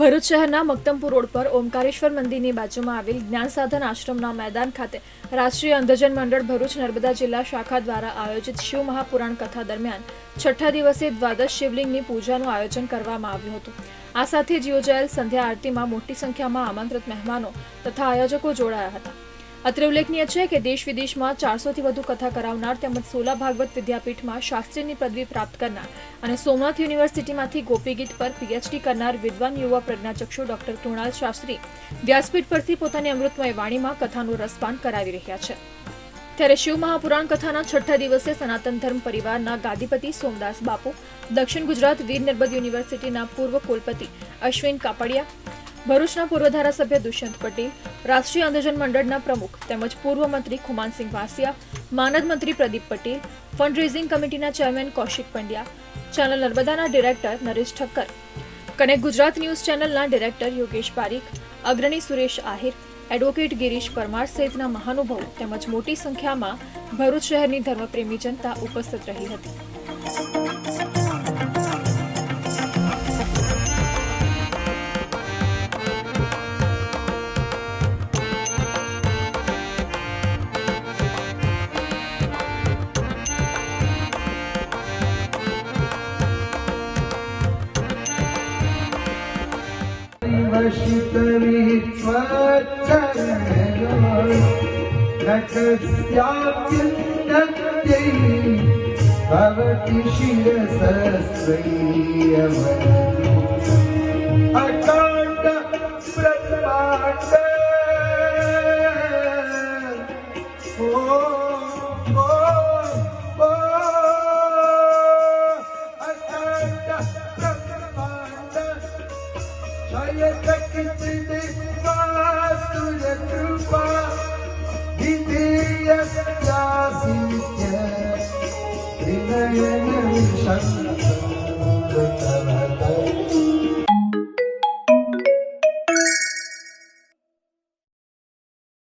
ભરૂચ શહેરના મક્તમપુર રોડ પર ઓમકારેશ્વર મંદિરની બાજુમાં આવેલ જ્ઞાન સાધન આશ્રમના મેદાન ખાતે રાષ્ટ્રીય અંધજન મંડળ ભરૂચ નર્મદા જિલ્લા શાખા દ્વારા આયોજિત શિવ મહાપુરાણ કથા દરમિયાન છઠ્ઠા દિવસે દ્વાદશ શિવલિંગની પૂજાનું આયોજન કરવામાં આવ્યું હતું। આ સાથે જ યોજાયેલ સંધ્યા આરતીમાં મોટી સંખ્યામાં આમંત્રિત મહેમાનો તથા આયોજકો જોડાયા હતા। અત્રે ઉલ્લેખનીય છે કે દેશ વિદેશમાં 400થી વધુ કથા કરાવનાર તેમજ સોલા ભાગવત વિદ્યાપીઠમાં શાસ્ત્રીની પદવી પ્રાપ્ત કરનાર અને સોમનાથ યુનિવર્સિટીમાંથી ગોપીગીત પર પીએચડી કરનાર વિદ્વાન યુવા પ્રજ્ઞાચક્ષુ ડોક્ટર કૃણાલ શાસ્ત્રી વ્યાસપીઠ પરથી પોતાની અમૃતમય વાણીમાં કથાનું રસપાન કરાવી રહ્યા છે। ત્યારે શિવ મહાપુરાણ કથાના છઠ્ઠા દિવસે સનાતન ધર્મ પરિવારના ગાદીપતિ સોમદાસ બાપુ, દક્ષિણ ગુજરાત વીર નર્મદ યુનિવર્સિટીના પૂર્વ કુલપતિ અશ્વિન કાપડિયા, ભરૂચના પૂર્વ ધારાસભ્ય દુષ્યંત પટેલ, રાષ્ટ્રીય અંધજન મંડળના પ્રમુખ તેમજ પૂર્વ મંત્રી ખુમાનસિંહ વાસિયા, માનદ મંત્રી પ્રદીપ પટેલ, ફંડ રેઝિંગ કમિટીના ચેરમેન કૌશિક પંડ્યા, ચેનલ નર્મદાના director Naresh Thakkar, connect Gujarat news ચેનલના ડિરેક્ટર યોગેશ પારીખ, અગ્રણી સુરેશ આહિર, એડવોકેટ ગિરીશ પરમાર સહિતના મહાનુભાવો તેમજ મોટી સંખ્યામાં ભરૂચ શહેરની ધર્મપ્રેમી જનતા ઉપસ્થિત રહી હતી। भवति शिरसस्त्रय्यम् अकाण्ड ब्रह्माण्ड अकाण्ड ब्रह्माण्ड जयतकिचिदिवास्तुय कृपा विधेयस्यासित्य विनयन शंकर